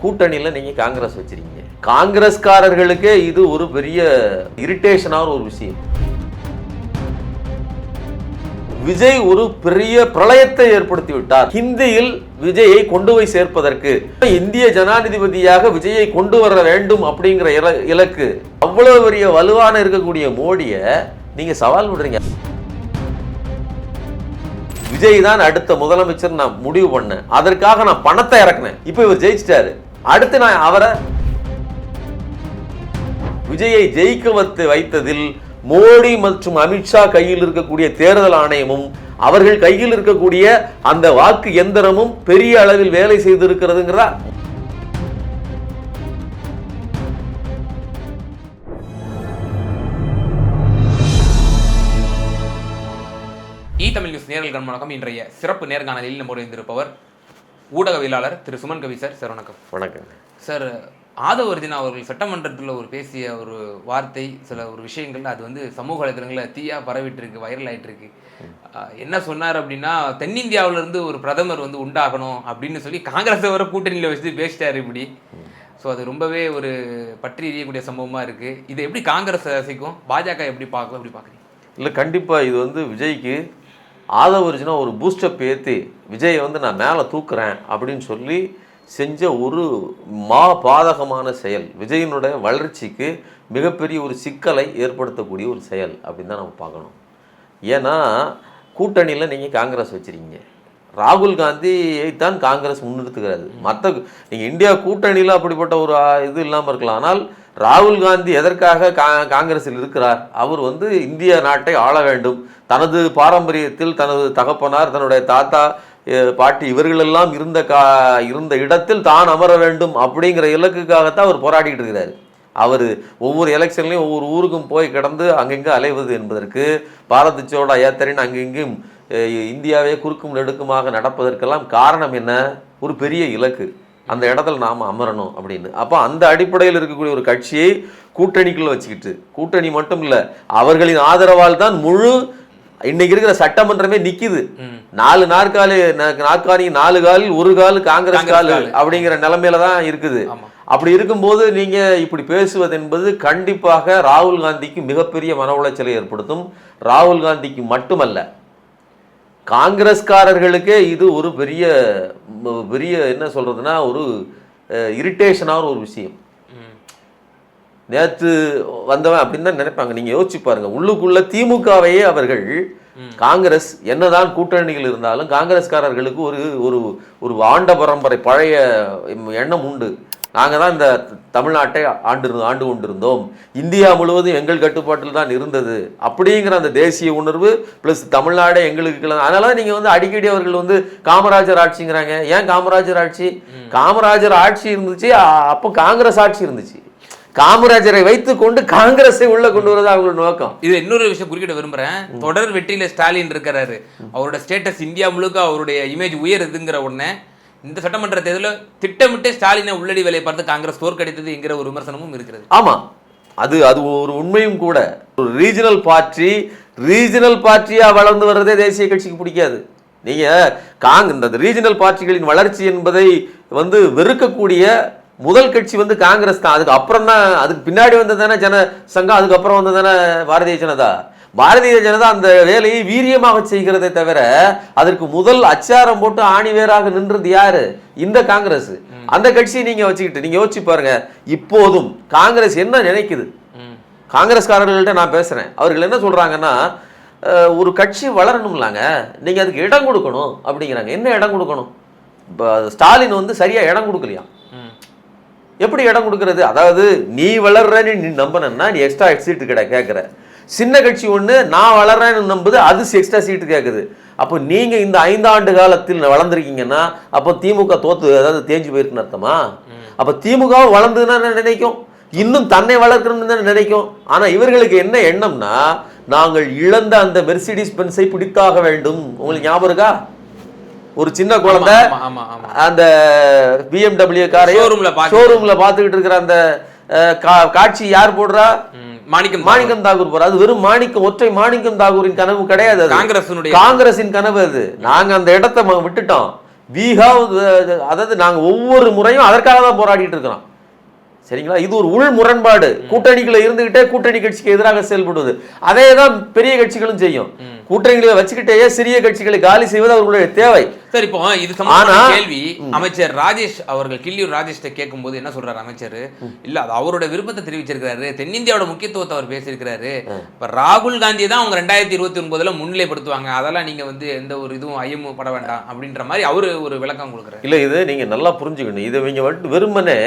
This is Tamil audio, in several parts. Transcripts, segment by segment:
கூட்டணியில் நீங்க காங்கிரஸ் வச்சிருக்கீங்க. காங்கிரஸ்காரர்களுக்கே இது ஒரு பெரிய இரிட்டேஷனான ஒரு விஷயம். விஜய் ஒரு பெரிய பிரளயத்தை ஏற்படுத்தி விட்டார். ஹிந்தியில் விஜயை கொண்டு போய் சேர்ப்பதற்கு இந்திய ஜனாதிபதியாக விஜயை கொண்டு வர வேண்டும் அப்படிங்கிற இலக்கு அவ்வளவு பெரிய வலுவான இருக்கக்கூடிய மோடியை நீங்க சவால் விடுறீங்க. விஜய் தான் அடுத்த முதலமைச்சர் நான் முடிவு பண்ணேன், அதற்காக நான் பணத்தை இறக்கினேன். இப்ப இவர் ஜெயிச்சிட்டாரு, அடுத்து நான் அவரை விஜயை ஜெயிக்க வைத்ததில் மோடி மற்றும் அமித்ஷா கையில் இருக்கக்கூடிய தேர்தல் ஆணையமும் அவர்கள் கையில் இருக்கக்கூடிய அந்த வாக்கு எந்திரமும் பெரிய அளவில் வேலை செய்திருக்கிறதுங்கிறதா. தமிழ் நியூஸ் நேரல் வணக்கம். இன்றைய சிறப்பு நேர்காணலில் நம்மோடு இருந்திருப்பவர் ஊடகவியலாளர் திரு சுமன் கவி சார். சார் வணக்கம். வணக்கம் சார். ஆதவ அர்ஜுனா அவர்கள் சட்டமன்றத்தில் பேசிய ஒரு வார்த்தை, சில ஒரு விஷயங்கள் அது சமூக வலைதளங்களில் தீயா பரவிட்டு இருக்கு, வைரல் ஆகிட்டு இருக்கு. என்ன சொன்னார் அப்படின்னா, தென்னிந்தியாவிலிருந்து ஒரு பிரதமர் உண்டாகணும் அப்படின்னு சொல்லி காங்கிரஸ் வர கூட்டணியில் வச்சு பேசிட்டாரு இப்படி. ஸோ அது ரொம்பவே ஒரு பற்றி எரியக்கூடிய சம்பவமாக இருக்குது. இது எப்படி காங்கிரஸ் ரசிக்கும், பாஜக எப்படி பார்க்குறீங்க? இல்லை, கண்டிப்பாக இது விஜய்க்கு ஆதவ அர்ஜுனா ஒரு பூஸ்டப் ஏற்றி விஜயை நான் மேலே தூக்குறேன் அப்படின்னு சொல்லி செஞ்ச ஒரு பாதகமான செயல், விஜயினுடைய வளர்ச்சிக்கு மிகப்பெரிய ஒரு சிக்கலை ஏற்படுத்தக்கூடிய ஒரு செயல் அப்படின்னு தான் நம்ம பார்க்கணும். ஏன்னா கூட்டணியில் நீங்கள் காங்கிரஸ் வச்சுருக்கீங்க, ராகுல் காந்தியை தான் காங்கிரஸ் முன்னிறுத்துகிறது. மற்ற நீங்கள் இந்தியா கூட்டணியில் அப்படிப்பட்ட ஒரு இது இல்லாமல் இருக்கலாம், ஆனால் ராகுல் காந்தி எதற்காக காங்கிரஸில் இருக்கிறார்? அவர் இந்திய நாட்டை ஆள வேண்டும், தனது பாரம்பரியத்தில் தனது தகப்பனார், தன்னுடைய தாத்தா பாட்டி இவர்களெல்லாம் இருந்த இடத்தில் தான் அமர வேண்டும் அப்படிங்கிற இலக்குக்காகத்தான் அவர் போராடிக்கிட்டு இருக்கிறார். அவர் ஒவ்வொரு எலெக்ஷன்லையும் ஒவ்வொரு ஊருக்கும் போய் கிடந்து அங்கெங்கே அலைவது என்பதற்கு, பாரத் ஜோடோ யாத்திரைன்னு அங்கெங்கும் இந்தியாவே குறுக்கும் நெடுக்குமாக நடப்பதற்கெல்லாம் காரணம் என்ன? ஒரு பெரிய இலக்கு, அந்த இடத்துல நாம் அமரணும் அப்படின்னு. அப்போ அந்த அடிப்படையில் இருக்கக்கூடிய ஒரு கட்சியை கூட்டணிக்குள்ள வச்சுக்கிட்டு, கூட்டணி மட்டும் இல்லை அவர்களின் ஆதரவால் தான் முழு இன்னைக்கு இருக்கிற சட்டமன்றமே நிக்குது. 4 நாற்காலி 4 காலில் ஒரு கால் காங்கிரஸ் கால் அப்படிங்கிற நிலைமையில தான் இருக்குது. அப்படி இருக்கும்போது நீங்க இப்படி பேசுவது என்பது கண்டிப்பாக ராகுல் காந்திக்கு மிகப்பெரிய மன உளைச்சலை ஏற்படுத்தும். ராகுல் காந்திக்கு மட்டுமல்ல, காங்கிரஸ்காரர்களுக்கே இது ஒரு பெரிய பெரிய என்ன சொல்றதுன்னா ஒரு இரிட்டேஷனான ஒரு விஷயம். நேற்று வந்தவன் அப்படின்னு தான் நினைப்பாங்க. நீங்க யோசிச்சு பாருங்க, உள்ளுக்குள்ள திமுகவையே அவர்கள், காங்கிரஸ் என்னதான் கூட்டணிகள் இருந்தாலும் காங்கிரஸ்காரர்களுக்கு ஒரு ஒரு ஒரு ஆண்ட பரம்பரை பழைய எண்ணம் உண்டு. நாங்கள் தான் இந்த தமிழ்நாட்டை ஆண்டு கொண்டிருந்தோம், இந்தியா முழுவதும் எங்கள் கட்டுப்பாட்டில் தான் இருந்தது அப்படிங்கிற அந்த தேசிய உணர்வு ப்ளஸ் தமிழ்நாடே எங்களுக்கு. அதனால நீங்கள் அடிக்கடி அவர்கள் காமராஜர் ஆட்சிங்கிறாங்க. ஏன் காமராஜர் ஆட்சி? காமராஜர் ஆட்சி இருந்துச்சு, அப்போ காங்கிரஸ் ஆட்சி இருந்துச்சு. காமராஜரை வைத்துக் கொண்டு காங்கிரஸை உள்ள கொண்டு வரது அவங்களோட நோக்கம். இது இன்னொரு விஷயம் குறிப்பிட விரும்புறேன். தொடர் வெற்றியில ஸ்டாலின் இருக்கிறாரு, அவரோட ஸ்டேட்டஸ் இந்தியா முழுக்க அவருடைய இமேஜ் உயருதுங்கிற உடனே இந்த சட்டமன்ற தேர்தலில் திட்டமிட்டு ஸ்டாலினை உள்ளடி வேலையை பார்த்து காங்கிரஸ் தோற்கடித்தது என்கிற ஒரு விமர்சனமும் இருக்கிறது. ஆமா, அது ஒரு உண்மையும் கூட. ஒரு ரீஜனல் பார்ட்டியா வளர்ந்து வர்றதே தேசிய கட்சிக்கு பிடிக்காது. நீங்க இந்த ரீஜனல் பார்ட்டிகளின் வளர்ச்சி என்பதை வெறுக்கக்கூடிய முதல் கட்சி காங்கிரஸ் தான். அதுக்கு அப்புறம் தான், அதுக்கு பின்னாடி வந்ததானே ஜன சங்கம், அதுக்கப்புறம் வந்ததானே பாரதிய ஜனதா. பாரதிய ஜனதா அந்த வேலையை வீரியமாக செய்கிறதை தவிர அதற்கு முதல் அச்சாரம் போட்டு ஆணிவேராக நின்றது யாரு? இந்த காங்கிரஸ். அந்த கட்சியை நீங்க வச்சுக்கிட்டு நீங்க யோசிச்சு பாருங்க, இப்போதும் காங்கிரஸ் என்ன நினைக்குது? காங்கிரஸ்காரர்கள்ட்ட நான் பேசுறேன், அவர்கள் என்ன சொல்றாங்கன்னா, ஒரு கட்சி வளரணும்லாங்க, நீங்க அதுக்கு இடம் கொடுக்கணும் அப்படிங்கிறாங்க. என்ன இடம் கொடுக்கணும்? ஸ்டாலின் சரியா இடம் கொடுக்கலையா? எப்படி இடம் கொடுக்கறது? அதாவது நீ வளர்றன்னு நீ நம்பினா நீ எக்ஸ்ட்ரா சீட்டு கேட்குற. சின்ன கட்சி ஒன்று நான் வளர்றேன்னு நம்புது, அது எக்ஸ்ட்ரா சீட்டு கேட்குது. அப்போ நீங்க இந்த 5 ஆண்டு காலத்தில் வளர்ந்துருக்கீங்கன்னா அப்போ திமுக அதாவது தேஞ்சு போயிருக்குன்னு அர்த்தமா? அப்போ திமுக வளர்ந்துன்னா நினைக்கும், இன்னும் தன்னை வளர்க்கணும்னு தான் நினைக்கும். ஆனா இவர்களுக்கு என்ன எண்ணம்னா, நாங்கள் இழந்த அந்த மெர்சிடிஸ் பென்ஸை பிடித்தாக வேண்டும். உங்களுக்கு ஞாபகம் இருக்கா? ஒரு சின்ன குழந்தை அந்த BMW காரை ஷோரூம்ல பாத்துக்கிட்டு இருக்கிற அந்த காட்சி யார் போடுறா? மாணிக்கம் தாகூர் போற. அது வெறும் மாணிக்கம், ஒற்றை மாணிக்கம் தாகூரின் கனவு கிடையாது, காங்கிரசின் கனவு. அது நாங்க அந்த இடத்தை விட்டுட்டோம். அதாவது நாங்க ஒவ்வொரு முறையும் அதற்காக தான் போராடிட்டு இருக்கிறோம். சரிங்களா? இது ஒரு உள் முரண்பாடு. கூட்டணிகளை இருந்துகிட்டே கூட்டணி கட்சிக்கு எதிராக செயல்படுவது அதே தான் பெரிய கட்சிகளும் செய்யும். கூட்டணிகளை வச்சுக்கிட்டே சிறிய கட்சிகளை காலி செய்வது அவர்களுடைய தேவை. சரி, இப்போ இது சம்பந்தமான கேள்வி அமைச்சர் ராஜேஷ் அவர்கள் கிள்ளியூர் ராஜேஷ் கேட்கும் போது என்ன சொல்றாரு அமைச்சர்? இல்ல, அது அவரோட விருப்பத்தை தெரிவிச்சிருக்காரு, தென்னிந்தியாவோட முக்கியத்துவத்தை அவர் பேசியிருக்கிறாரு. இப்ப ராகுல் காந்தியை தான் அவங்க 2029 முன்னிலைப்படுத்துவாங்க, அதெல்லாம் நீங்க வந்து எந்த ஒரு இதுவும் ஐயமும் பட வேண்டாம் அப்படின்ற மாதிரி அவரு ஒரு விளக்கம் கொடுக்குறாரு. இல்ல, இது நீங்க நல்லா புரிஞ்சுக்கணும். இதை நீங்க வந்து வெறுமனே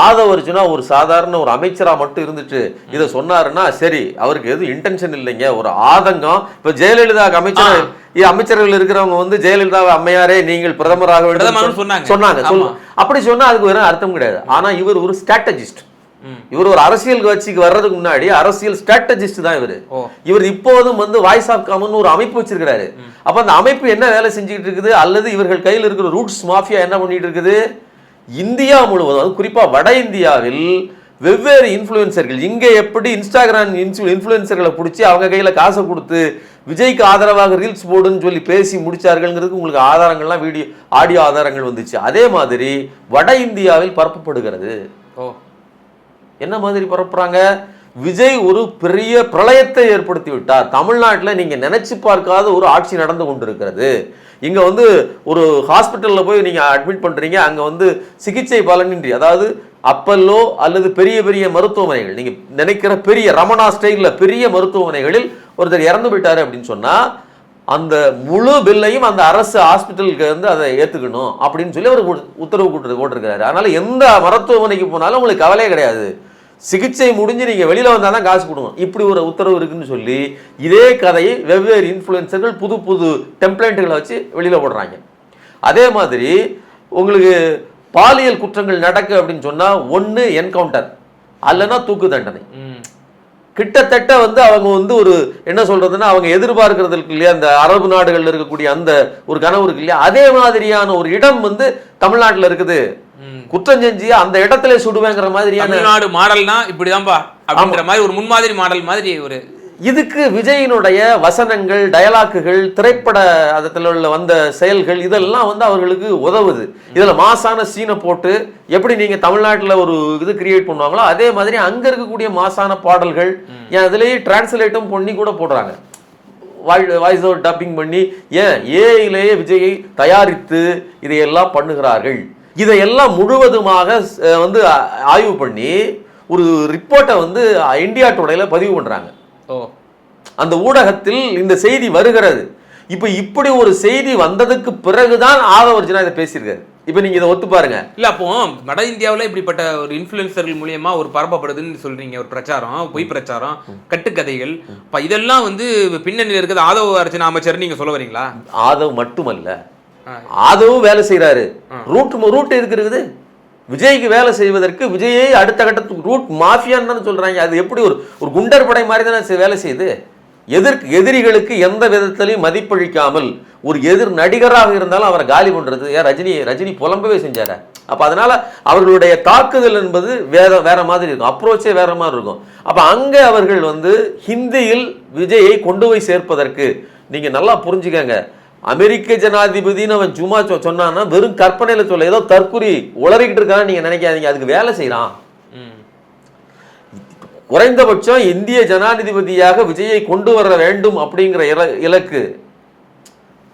ஆதவர்ஜுனா ஒரு சாதாரண ஒரு அமைச்சரா மட்டும் இருந்துட்டு இதை சொன்னாருன்னா சரி, அவருக்கு எதுவும் இன்டென்ஷன் இல்லைங்க, ஒரு ஆதங்கம். இப்ப ஜெயலலிதா அமைச்சர்கள் இருக்கிறவங்க வந்து ஜெயலலிதா அம்மையாரே நீங்கள் பிரதமராக வேண்டும் சொன்னாங்க. அப்படி சொன்னா அதுக்கு வேற அர்த்தம் கிடையாது. ஆனா இவர் ஒரு ஸ்ட்ராட்டஜிஸ்ட். இவர் ஒரு அரசியல் கட்சிக்கு வர்றதுக்கு முன்னாடி அரசியல் ஸ்ட்ராட்டஜிஸ்ட் தான் இவர் இப்போதும் வந்து வாய்ஸ் ஆஃப் காமன் ஒரு அமைப்பு வச்சிருக்கிறாரு. அப்ப அந்த அமைப்பு என்ன வேலை செஞ்சுட்டு இருக்குது, அல்லது இவர்கள் கையில் இருக்கிற ரூட்ஸ் மாஃபியா என்ன பண்ணிட்டு இருக்குது, இந்தியா முழுவதும் குறிப்பா வட இந்தியாவில் வெவ்வேறு இன்ஃப்ளூயன்சர்கள், இங்கே எப்படி இன்ஸ்டாகிராம் இன்ஃப்ளூயன்சர்களை பிடிச்சி அவங்க கையில காசை கொடுத்து விஜய்க்கு ஆதரவாக ரீல்ஸ் போடுன்னு சொல்லி பேசி முடிச்சார்கள்ங்கிறதுக்கு உங்களுக்கு ஆதாரங்கள்லாம் ஆடியோ ஆதாரங்கள் வந்துச்சு. அதே மாதிரி வட இந்தியாவில் பரப்பப்படுகிறது. என்ன மாதிரி பரப்புறாங்க? விஜய் ஒரு பெரிய பிரளயத்தை ஏற்படுத்தி விட்டார், தமிழ்நாட்டில் நீங்க நினைச்சு பார்க்காத ஒரு ஆட்சி நடந்து கொண்டிருக்கிறது. இங்க வந்து ஒரு ஹாஸ்பிட்டல்ல போய் நீங்க அட்மிட் பண்றீங்க, அங்க வந்து சிகிச்சை பலனின்றி, அதாவது அப்பல்லோ அல்லது பெரிய பெரிய மருத்துவமனைகள், நீங்க நினைக்கிற பெரிய ரமணா ஸ்டைல்ல பெரிய மருத்துவமனைகளில் ஒருத்தர் இறந்து போயிட்டாரு அப்படின்னு சொன்னா அந்த முழு பில்லையும் அந்த அரசு ஹாஸ்பிட்டலுக்கு வந்து அதை ஏத்துக்கணும் அப்படின்னு சொல்லி அவர் உத்தரவு போட்டிருக்கிறாரு. அதனால எந்த மருத்துவமனைக்கு போனாலும் உங்களுக்கு கவலையே கிடையாது, சிகிச்சை முடிஞ்சு நீங்க வெளியில வந்தாதான் காசு கொடுக்கணும், இப்படி ஒரு உத்தரவு இருக்குன்னு சொல்லி இதே கதையை வெவ்வேறு இன்ஃப்ளூயன்சர்கள் புது புது டெம்ப்ளேட்டுகளை வச்சு வெளியில போடுறாங்க. அதே மாதிரி உங்களுக்கு பாலியல் குற்றங்கள் நடக்கு அப்படின்னு சொன்னா ஒன்னு என்கவுண்டர் அல்லனா தூக்கு தண்டனை. கிட்டத்தட்ட வந்து அவங்க வந்து ஒரு என்ன சொல்றதுன்னா அவங்க எதிர்பார்க்கறது இருக்கு இல்லையா, அந்த அரபு நாடுகள்ல இருக்கக்கூடிய அந்த ஒரு கனவு இருக்கு இல்லையா, அதே மாதிரியான ஒரு இடம் வந்து தமிழ்நாட்டுல இருக்குது. குற்றம் செஞ்சு அந்த இடத்துல சுடுவேங்கிற மாதிரியான தமிழ்நாடு மாடல்னா இப்படிதான்பா அப்படின்ற மாதிரி ஒரு முன்மாதிரி மாடல் மாதிரி ஒரு இதுக்கு விஜயினுடைய வசனங்கள், டயலாக்குகள், திரைப்பட அதத்தில் உள்ள வந்த செயல்கள் இதெல்லாம் வந்து அவர்களுக்கு உதவுது. இதுல மாசான சீனை போட்டு எப்படி நீங்க தமிழ்நாட்டில் ஒரு இது கிரியேட் பண்ணுவாங்களோ அதே மாதிரி அங்க இருக்கக்கூடிய மாசான பாடல்கள் ஏன் அதுலேயே டிரான்ஸ்லேட்டும் பண்ணி கூட போடுறாங்க, வாய்ஸ் ஓவர் டப்பிங் பண்ணி, ஏன் ஏஐலேயே விஜயை தயாரித்து இதையெல்லாம் பண்ணுகிறார்கள். இதையெல்லாம் முழுவதுமாக வந்து ஆய்வு பண்ணி ஒரு ரிப்போர்ட்டை வந்து இந்தியா டுடேல பதிவு பண்றாங்க. அந்த ஊடகத்தில் இந்த செய்தி வருகிறது. இப்ப இப்படி ஒரு செய்தி வந்ததுக்கு பிறகுதான் ஆதவர்ஜுனா இதை பேசியிருக்காரு. இப்ப நீங்க இதை ஒத்து பாருங்க. இல்ல, அப்போ வட இந்தியாவில் இப்படிப்பட்ட ஒரு இன்ஃபுளுசர்கள் மூலியமா ஒரு பரப்பப்படுதுன்னு சொல்றீங்க, ஒரு பிரச்சாரம், பொய் பிரச்சாரம், கட்டுக்கதைகள், இதெல்லாம் வந்து பின்னணியில் இருக்கிறது ஆதவ அர்ஜுனா அமைச்சர் நீங்க சொல்ல வரீங்களா? ஆதவ் மட்டுமல்ல, ஆதவும் வேலை செய்யறாரு. ரூட் எதுக்கு இருக்குது? விஜய்க்கு வேலை செய்வதற்கு விஜயை அடுத்த கட்டத்துக்கு ரூட் மாஃபியான்னு தானே சொல்றாங்க. அது எப்படி ஒரு குண்டர் படை மாதிரி தானே வேலை செய்யுது. எதிரிகளுக்கு எந்த விதத்திலையும் மதிப்பளிக்காமல் ஒரு எதிர் நடிகராக இருந்தாலும் அவரை காலி பண்றது. ஏன் ரஜினி புலம்பவே செஞ்சாரு. அப்ப அதனால அவர்களுடைய தாக்குதல் என்பது வேற மாதிரி இருக்கும், அப்ரோச்சே வேற மாதிரி இருக்கும். அப்ப அங்க அவர்கள் வந்து ஹிந்தியில் விஜயை கொண்டு போய் சேர்ப்பதற்கு நீங்க நல்லா புரிஞ்சுக்கங்க, அமெரிக்க ஜனாதிபதினு அவன் சும்மா சொன்னான்னா வெறும் கற்பனையில சொல்ல, ஏதோ தற்குறி உளறிக்கிட்டு இருக்கான்னு நீங்க நினைக்காதீங்க, அதுக்கு வேலை செய்யறான். குறைந்தபட்சம் இந்திய ஜனாதிபதியாக விஜயை கொண்டு வர வேண்டும் அப்படிங்கிற இலக்கு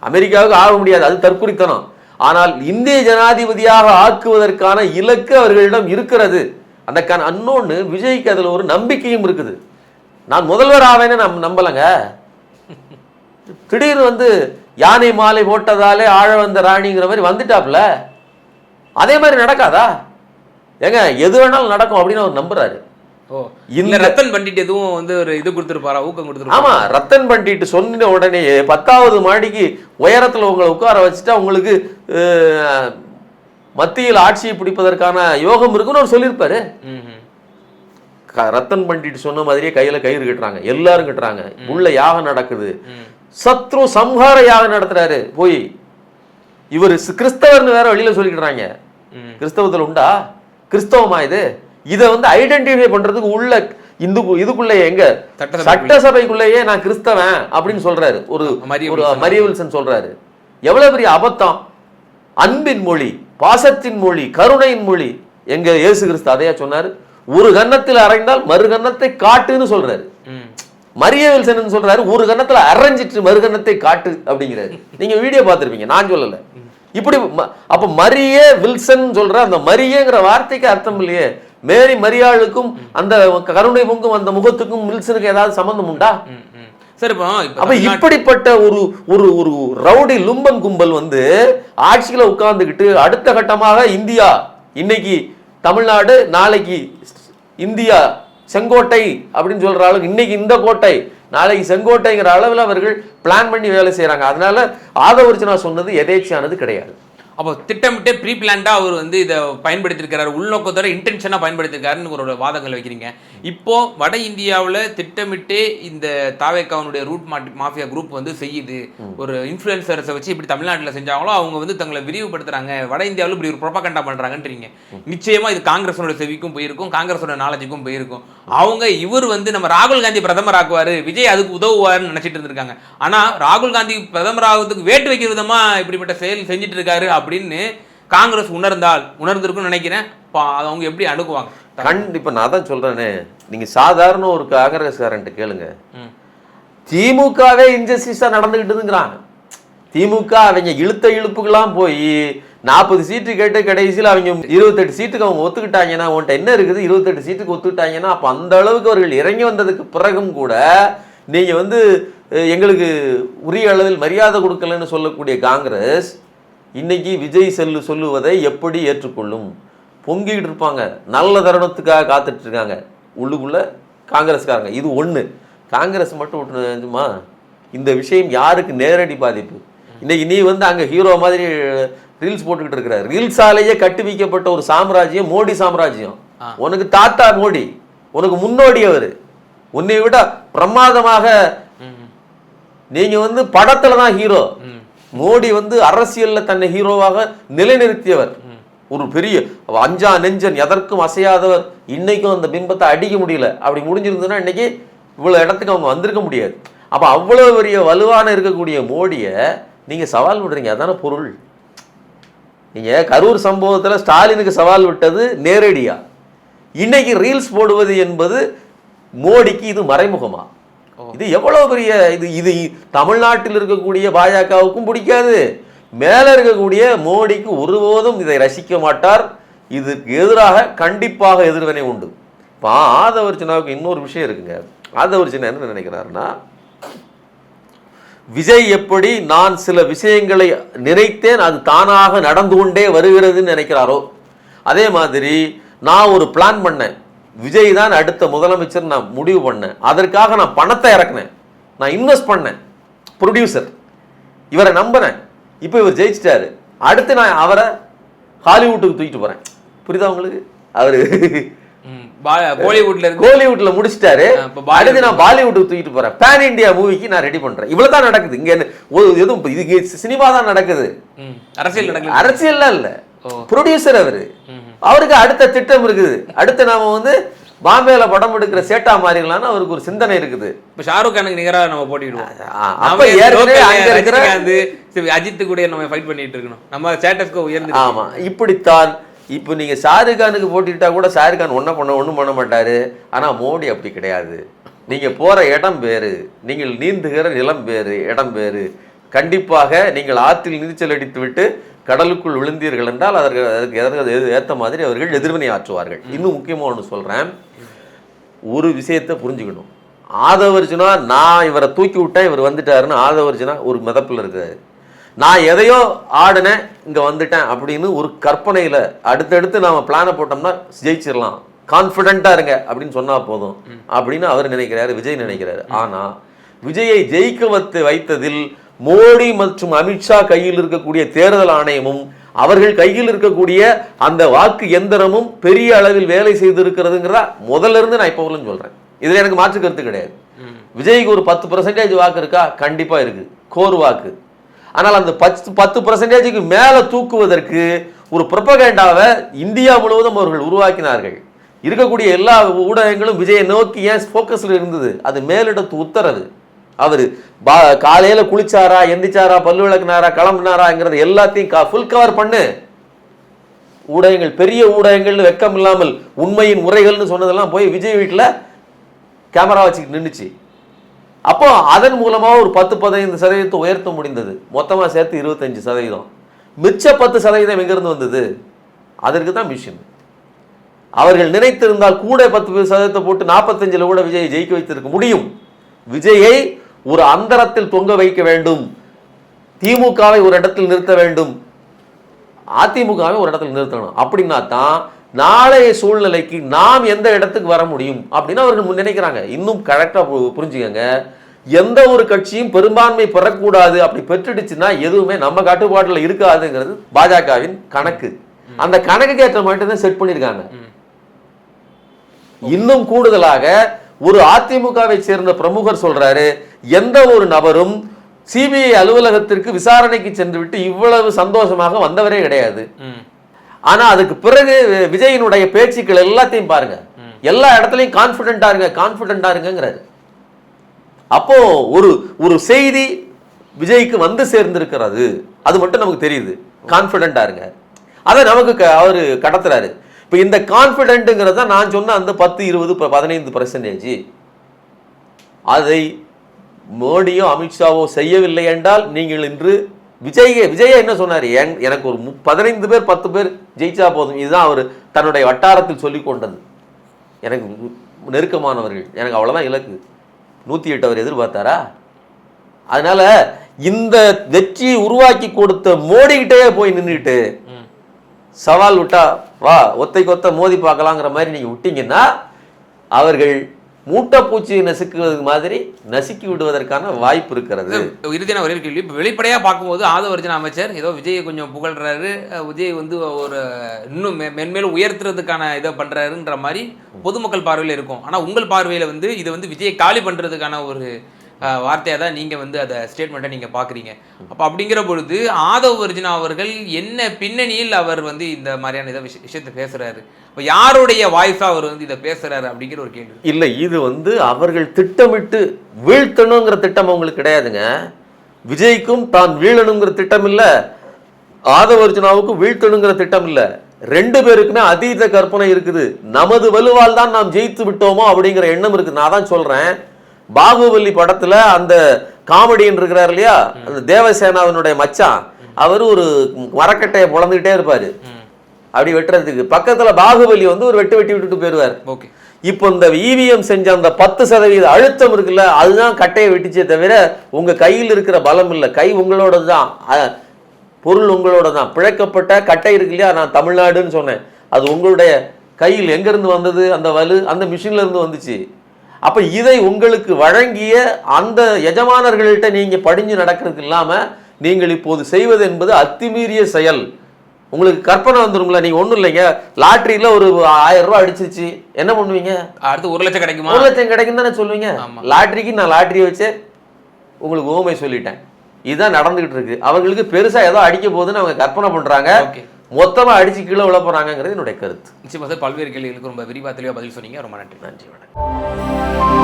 அமெரிக்காவுக்கு ஆக முடியாது, அது தற்குறித்தனம். ஆனால் இந்திய ஜனாதிபதியாக ஆக்குவதற்கான இலக்கு அவர்களிடம் இருக்கிறது. அந்த அன்னொன்னு விஜய்க்கு அதுல ஒரு நம்பிக்கையும் இருக்குது. நான் முதல்வர் ஆவேன்னு நம்பலங்க. திடீர்னு வந்து யானை மாலை போட்டதாலே ஆழ வந்த ராணிங்கிற மாதிரி வந்துட்டாப்ல. அதே மாதிரி நடக்காதா? ஏங்க எது வேணாலும் நடக்கும் அப்படின்னு அவர் நம்புறாரு. இந்த ரத்தன் பண்டிட் எதுவும் வந்து ஒரு இது கொடுத்துருப்பாரா, ஊக்கம் கொடுத்துருப்பாரா? ஆமா, ரத்தன் பண்டிட் சொன்ன உடனே 10வது மாடிக்கு உயரத்துல உங்களை உட்கார வச்சுட்டா உங்களுக்கு மத்தியில் ஆட்சியை பிடிப்பதற்கான யோகம் இருக்குன்னு அவர் சொல்லியிருப்பாரு. ரத்தன் பண்டிட் சொன்ன மாதிரியே கையில கயிறு கட்டுறாங்க, எல்லாரும் கட்டுறாங்க, உள்ள யாகம் நடக்குது, சத்ரு சம்ஹார யாகம் நடத்துறாரு. போய் இவர் கிறிஸ்தவர்னு வேற வெளியில சொல்லிக்கிறாங்க. கிறிஸ்தவத்துல உண்டா? கிறிஸ்தவமா இது? இதை வந்து ஐடென்டிஃபை பண்றதுக்கு உள்ள இதுக்குள்ளே எங்க சட்டசபைக்குள்ளேயே நான் கிறிஸ்தவன் அப்படின்னு சொல்றாரு ஒரு மரிய வில்சன் சொல்றாரு. எவ்வளவு பெரிய அபத்தம்! அன்பின் மொழி, பாசத்தின் மொழி, கருணையின் மொழி. எங்க இயேசு கிறிஸ்து அதையா சொன்னாரு? ஒரு கன்னத்தில் அறைந்தால் மறு கன்னத்தை காட்டுன்னு சொல்றாரு. மரிய வில்சன் சொல்றாரு ஒரு கன்னத்துல அரைஞ்சிட்டு மறு கன்னத்தை காட்டு அப்படிங்கிறாரு. நீங்க வீடியோ பார்த்திருப்பீங்க, நான் சொல்லல. இப்படி அப்ப மரிய வில்சன் சொல்ற அந்த மரியங்கிற வார்த்தைக்கு அர்த்தம் இல்லையே. மேரி மரியாளுக்கும் அந்த கருணை பொங்கும் அந்த முகத்துக்கும் வில்சனுக்கு ஏதாவது சம்பந்தம் உண்டா? சரி, அப்ப இப்படிப்பட்ட ஒரு ஒரு ஒரு ரவுடி லும்பன் கும்பல் வந்து ஆட்சியில உட்கார்ந்துகிட்டு அடுத்த கட்டமாக இந்தியா, இன்னைக்கு தமிழ்நாடு, நாளைக்கு இந்தியா செங்கோட்டை அப்படின்னு சொல்ற அளவுக்கு, இன்னைக்கு இந்த கோட்டை நாளைக்கு செங்கோட்டைங்கிற அளவில் அவர்கள் பிளான் பண்ணி வேலை செய்யறாங்க. அதனால ஆதவர்ஜுனா சொன்னது எதேச்சியானது கிடையாது. அப்போ திட்டமிட்டு ப்ரீ பிளான்டா அவர் வந்து இதை பயன்படுத்தியிருக்கிறாரு, உள்நோக்கத்தோட இன்டென்ஷனா பயன்படுத்தியிருக்காருன்னு ஒரு வாதங்கள் வைக்கிறீங்க. இப்போ வட இந்தியாவில் திட்டமிட்டு இந்த தாவேக்காவனுடைய ரூட் மாஃபியா குரூப் வந்து செய்யுது. ஒரு இன்ஃப்ளூயன்சர்ஸை வச்சு இப்படி தமிழ்நாட்டில் செஞ்சாங்களோ அவங்க வந்து தங்களை விரிவுபடுத்துறாங்க, வட இந்தியாவில் இப்படி ஒரு ப்ரொபகண்டா பண்றாங்கன்றீங்க. நிச்சயமா இது காங்கிரஸோட செவிக்கும் போயிருக்கும், காங்கிரஸோட நாலேஜுக்கும் போயிருக்கும். அவங்க இவர் வந்து நம்ம ராகுல் காந்தி பிரதமர் ஆக்குவாரு, விஜய் அதுக்கு உதவுவாருன்னு நினைச்சிட்டு இருந்திருக்காங்க. ஆனா ராகுல் காந்தி பிரதமர் ஆகுறதுக்கு வேட்டு வைக்கிற விதமா இப்படிப்பட்ட செயல் செஞ்சுட்டு இருக்காரு அப்படின்னு காங்கிரஸ் உணர்ந்திருக்குன்னு நினைக்கிறேன். அவங்க எப்படி அணுகுவாங்க? கண்டிப்பா நான் தான் சொல்றேனே, நீங்க சாதாரண ஒரு காங்கிரஸ்காரன்ட்டு கேளுங்க, திமுகவே இன்ஜஸ்டிஸா நடந்துகிட்டுங்கிறாங்க. திமுக அவங்க இழுத்த இழுப்புக்கெல்லாம் போய் 40 சீட்டு கேட்டு கடைசியில் அவங்க 28 சீட்டுக்கு அவங்க ஒத்துக்கிட்டாங்கன்னா, உன்ட்ட என்ன இருக்குது 28 சீட்டுக்கு ஒத்துக்கிட்டாங்கன்னா, அப்போ அந்த அளவுக்கு அவர்கள் இறங்கி வந்ததுக்கு பிறகும் கூட நீங்க வந்து எங்களுக்கு உரிய அளவில் மரியாதை கொடுக்கலன்னு சொல்லக்கூடிய காங்கிரஸ் இன்னைக்கு விஜய் சொல்லுவதை எப்படி ஏற்றுக்கொள்ளும்? பொங்கிட்டு இருப்பாங்க, நல்ல தருணத்துக்காக காத்துட்டு இருக்காங்க உள்ளுக்குள்ள காங்கிரஸ்காரங்க. இது ஒண்ணு. காங்கிரஸ் மட்டும் விட்டுமா, இந்த விஷயம் யாருக்கு நேரடி பாதிப்பு? இன்னைக்கு நீ வந்து அங்க ஹீரோ மாதிரி ரீல்ஸ் போட்டுக்கிட்டு இருக்கிற, ரீல்ஸாலேயே கட்டி வைக்கப்பட்ட ஒரு சாம்ராஜ்யம் மோடி சாம்ராஜ்யம். உனக்கு தாத்தா மோடி, உனக்கு முன்னோடி அவரு. உன்னை விட பிரமாதமாக நீங்க வந்து படத்துல தான் ஹீரோ. மோடி வந்து அரசியல்ல தன்னை ஹீரோவாக நிலைநிறுத்தியவர், ஒரு பெரிய அஞ்சா நெஞ்சன், எதற்கும் அசையாதவர். இன்னைக்கும் அந்த பிம்பத்தை அடிக்க முடியல. அப்படி முடிஞ்சிருந்ததுன்னா இன்னைக்கு இவ்வளவு இடத்துக்கு அவங்க வந்திருக்க முடியாது. அப்ப அவ்வளவு பெரிய வலுவான இருக்கக்கூடிய மோடியை நீங்க சவால் விடுறீங்க, அதான பொருள். நீங்க கரூர் சம்பவத்துல ஸ்டாலினுக்கு சவால் விட்டது நேரடியா. இன்னைக்கு ரீல்ஸ் போடுவது என்பது மோடிக்கு இது மறைமுகமா? இது எவ்வளவு பெரிய இது தமிழ்நாட்டில் இருக்கக்கூடிய பாஜகவுக்கும் பிடிக்காது, மேல இருக்கக்கூடிய மோடிக்கு ஒருபோதும் இதை ரசிக்க மாட்டார். இதுக்கு எதிராக கண்டிப்பாக எதிர்வினை உண்டு. இப்போ ஆதவர்ஜுனாவுக்கு இன்னொரு விஷயம் இருக்குங்க. ஆதவர்ஜுனா என்ன நினைக்கிறாருன்னா, விஜய் எப்படி நான் சில விஷயங்களை நினைத்தேன் அது தானாக நடந்து கொண்டே வருகிறதுன்னு நினைக்கிறாரோ, அதே மாதிரி நான் ஒரு பிளான் பண்ணேன், விஜய் தான் அடுத்த முதலமைச்சர் நான் முடிவு பண்ணேன், அதற்காக நான் பணத்தை இறக்குனேன், நான் இன்வெஸ்ட் பண்ணேன், ப்ரொடியூசர் இவரை நம்பினேன், இப்போ இவர் ஜெயிச்சிட்டாரு, அடுத்து நான் அவரை ஹாலிவுட்டுக்கு தூக்கிட்டு போறேன். புரியுதா உங்களுக்கு? அவரு கோலிவுட்ல முடிச்சிட்டாரு, அடுத்து நான் பாலிவுட்டுக்கு தூக்கிட்டு போறேன், பேன் இந்தியா மூவிக்கு நான் ரெடி பண்றேன். இவ்வளவுதான் நடக்குது இங்க. எதுவும் இது சினிமா தான் நடக்குது, அரசியல்லாம் இல்ல. ப்ரொடியூசர் அவருக்கு அடுத்த திட்டம் இருக்குது. அடுத்து நாம வந்து பாம்பேல படம் எடுக்கிற சேட்டா மாறிடலாம்னு அவருக்கு ஒரு சிந்தனை இருக்குது. இப்ப ஷாருக் கானுக்கு நிகரா நம்ம போட்டிடுவோம். அஜித் கூட நம்ம ஃபைட் பண்ணிட்டு இருக்கணும், நம்ம ஸ்டேட்டஸ்க்கு உயர்ந்து. ஆமா, இப்படித்தான். இப்போ நீங்க ஷாருக் கானுக்கு போட்டிட்டா கூட ஷாருக் கான் ஒன்றும் பண்ண மாட்டாரு. ஆனா மோடி அப்படி கிடையாது. நீங்க போற இடம் வேறு, நீங்கள் நீந்துகிற நிலம் வேறு, இடம் வேறு. கண்டிப்பாக நீங்கள் ஆற்றில் நீச்சல் அடித்து விட்டு கடலுக்குள் விழுந்தீர்கள் என்றால் அதற்கு ஏற்ற மாதிரி அவர்கள் எதிர்வினை ஆற்றுவார்கள். இன்னும் முக்கியமாக ஒன்று சொல்றேன், ஒரு விஷயத்தை புரிஞ்சுக்கணும். ஆதவர்ஜுனா நான் இவரை தூக்கி விட்டேன், இவர் வந்துட்டாருன்னு ஆதவர்ஜுனா ஒரு மிதப்பில் இருக்காரு. நான் எதையோ ஆடினேன் இங்க வந்துட்டேன் அப்படின்னு ஒரு கற்பனையில அடுத்தடுத்து நாம பிளானை போட்டோம்னா ஜெயிச்சிடலாம், கான்ஃபிடென்ட்டா இருங்க அப்படின்னு சொன்னா போதும் அப்படின்னு அவர் நினைக்கிறாரு, விஜய் நினைக்கிறாரு. ஆனா விஜயை ஜெயிக்க வைத்ததில் மோடி மற்றும் அமித்ஷா கையில் இருக்கக்கூடிய தேர்தல் ஆணையமும் அவர்கள் கையில் இருக்கக்கூடிய அந்த வாக்கு எந்திரமும் பெரிய அளவில் வேலை செய்திருக்கிறதுங்கிறதா முதல்ல இருந்து நான் இப்போ சொல்றேன். இதுல எனக்கு மாற்று கருத்து கிடையாது. விஜய்க்கு ஒரு 10% வாக்கு இருக்கா? கண்டிப்பா இருக்கு, கோர் வாக்கு. ஆனால் அந்த 10% மேல தூக்குவதற்கு ஒரு புரொபகண்டாவை இந்தியா முழுவதும் அவர்கள் உருவாக்கினார்கள். இருக்கக்கூடிய எல்லா ஊடகங்களும் விஜயை நோக்கி ஏன் போக்கஸ்ல இருந்தது? அது மேலிடத்து உத்தரவு. அவர் காலையில குளிச்சாரா, எந்திரிச்சாரா, பல்லு விளக்குனாரா, கிளம்புனாராங்கிறது எல்லாத்தையும் ஃபுல் கவர் பண்ணு. ஊடகங்கள், பெரிய ஊடகங்கள் வெக்கம் இல்லாமல் உண்மையின் முறைகள்னு சொன்னதெல்லாம் போய் விஜய் வீட்டில் கேமரா வச்சுக்கிட்டு நின்றுச்சு. அப்போ அதன் மூலமாக ஒரு 10-15% உயர்த்த முடிந்தது. மொத்தமாக சேர்த்து 25%. மிச்ச 10% எங்கிருந்து வந்தது? அதற்கு தான் மிஷின். அவர்கள் நினைத்திருந்தால் கூட 10% போட்டு 45 கூட விஜயை ஜெயிக்க வைத்திருக்க முடியும். விஜயை ஒரு அந்தரத்தில் தொங்க வைக்க வேண்டும். திமுகவை ஒரு இடத்தில் நிறுத்த வேண்டும், அதிமுகவை ஒரு இடத்துல நிறுத்தணும். அப்படின்னா தான் நாளைய சூழ்நிலைக்கு நாம் எந்த இடத்துக்கு வர முடியும் அப்படின்னு அவர்கள் நினைக்கிறாங்க. இன்னும் கரெக்டா புரிஞ்சுக்கங்க, எந்த ஒரு கட்சியும் பெரும்பான்மை பெறக்கூடாது. அப்படி பெற்றுடுச்சுன்னா எதுவுமே நம்ம கட்டுப்பாட்டில் இருக்காதுங்கிறது பாஜகவின் கணக்கு. அந்த கணக்குக்கு ஏற்ற மாதிரி தான் செட் பண்ணியிருக்காங்க. இன்னும் கூடுதலாக ஒரு அதிமுகவை சேர்ந்த பிரமுகர் சொல்றாரு, எந்த ஒரு நபரும் சிபிஐ அலுவலகத்திற்கு விசாரணைக்கு சென்று விட்டு இவ்வளவு சந்தோஷமாக வந்தவரே கிடையாது. ஆனா அதுக்கு பிறகு விஜயினுடைய பேச்சுக்கள் எல்லாத்தையும் பாருங்க, எல்லா இடத்துலையும் கான்பிடென்டா இருங்கிறாரு. அப்போ ஒரு செய்தி விஜய்க்கு வந்து சேர்ந்திருக்கிறது, அது மட்டும் நமக்கு தெரியுது. கான்பிடென்டா இருங்க, அதை நமக்கு அவரு கடத்துறாரு. இப்ப இந்த கான்பிடென்ட்ங்கிறத நான் சொன்ன அந்த 10, 20, 15% அதை மோடியோ அமித்ஷாவோ செய்யவில்லை என்றால் நீங்கள் இன்று விஜய என்ன சொன்னார்? எனக்கு ஒரு 15 பேர் 10 பேர் ஜெயிச்சா போதும். இதுதான் அவர் தன்னுடைய வட்டாரத்தில் சொல்லி கொண்டது. எனக்கு நெருக்கமானவர்கள், எனக்கு அவ்வளவுதான் இலக்கு. 108 அவர் எதிர்பார்த்தாரா? அதனால இந்த வெற்றியை உருவாக்கி கொடுத்த மோடி கிட்டே போய் நின்றுட்டு சவால் விட்டா வா ஒத்தைக்கு ஒத்த மோதி பார்க்கலாங்கிற மாதிரி நீங்க விட்டீங்கன்னா அவர்கள் மூட்டைப்பூச்சியை நசுக்குவது மாதிரி நசுக்கி விடுவதற்கான வாய்ப்பு இருக்கிறது. இறுதியான ஒரே கேள்வி, இப்போ வெளிப்படையாக பார்க்கும்போது ஆதவர்ஜன அமைச்சர் ஏதோ விஜயை கொஞ்சம் புகழ்றாரு, விஜய் வந்து ஒரு இன்னும் மென்மேலும் உயர்த்துறதுக்கான இதை பண்றாருன்ற மாதிரி பொதுமக்கள் பார்வையில் இருக்கும். ஆனால் உங்கள் பார்வையில் வந்து இது வந்து விஜயை காலி பண்ணுறதுக்கான ஒரு வார்த்தையாக தான் நீங்கள் வந்து அதை ஸ்டேட்மெண்ட்டை நீங்கள் பார்க்குறீங்க. அப்போ அப்படிங்கிற பொழுது ஆதவர்ஜனா அவர்கள் என்ன பின்னணியில் அவர் வந்து இந்த மாதிரியான இதை விஷயத்தை பேசுகிறாரு, இப்போ யாருடைய வாய்ஸாக அவர் வந்து இதை பேசுகிறாரு அப்படிங்கிற ஒரு கேள்வி. இல்லை, இது வந்து அவர்கள் திட்டமிட்டு வீழ்த்தணுங்கிற திட்டம் அவங்களுக்கு கிடையாதுங்க. விஜய்க்கும் தான் வீழணுங்கிற திட்டம் இல்லை, ஆதவர்ஜனாவுக்கும் வீழ்த்தணுங்கிற திட்டம் இல்லை. 2 பேருக்குமே அதீத கற்பனை இருக்குது. நமது வலுவால் தான் நாம் ஜெயித்து விட்டோமோ அப்படிங்கிற எண்ணம் இருக்குது. நான் தான் சொல்றேன், பாகுபலி படத்துல அந்த காமெடியன் இருக்கிறார் இல்லையா, அந்த தேவசேனாவினுடைய மச்சான், அவர் ஒரு மரக்கட்டையை புலந்துகிட்டே இருப்பாரு அப்படி வெட்டுறதுக்கு. பக்கத்துல பாகுபலி வந்து ஒரு வெட்டி விட்டுட்டு போயிருவார். இப்போ இந்த இவிஎம் செஞ்ச அந்த 10% அழுத்தம் இருக்குல்ல, அதுதான் கட்டையை வெட்டிச்சே தவிர உங்க கையில் இருக்கிற பலம் இல்லை. கை உங்களோட தான், பொருள் உங்களோட தான். பிழைக்கப்பட்ட கட்டை இருக்கு இல்லையா, நான் தமிழ்நாடுன்னு சொன்னேன், அது உங்களுடைய கையில் எங்கிருந்து வந்தது? அந்த வலு அந்த மிஷின்ல இருந்து வந்துச்சு. அப்ப இதை உங்களுக்கு வழங்கிய அந்த எஜமானர்கள்ட்ட நீங்க படிஞ்சு நடக்கிறது இல்லாம நீங்கள் இப்போது செய்வது என்பது அத்துமீறிய செயல். உங்களுக்கு கற்பனை வந்துருங்களா? நீங்க ஒண்ணும் இல்லைங்க, லாட்டரியில ஒரு 1000 ரூபாய் அடிச்சிருச்சு, என்ன பண்ணுவீங்க? அடுத்து 1 லட்சம் கிடைக்குமா? 1 லட்சம் கிடைக்கும் தானே சொல்லுவீங்க. லாட்டரிக்கு நான் லாட்டரி வச்சு உங்களுக்கு ஓமை சொல்லிட்டேன். இதுதான் நடந்துகிட்டு இருக்கு. அவங்களுக்கு பெருசா ஏதோ அடிக்க போகுதுன்னு அவங்க கற்பனை பண்றாங்க, மொத்தமா அடிச்சு கீழே விழ போறாங்கிறது என்னுடைய கருத்து. நிச்சயமா சார், பல்வேறு கேள்விகளுக்கு ரொம்ப விரிவாக தெளிவாக பதில் சொன்னீங்க. ரொம்ப நன்றி. நன்றி, வணக்கம்.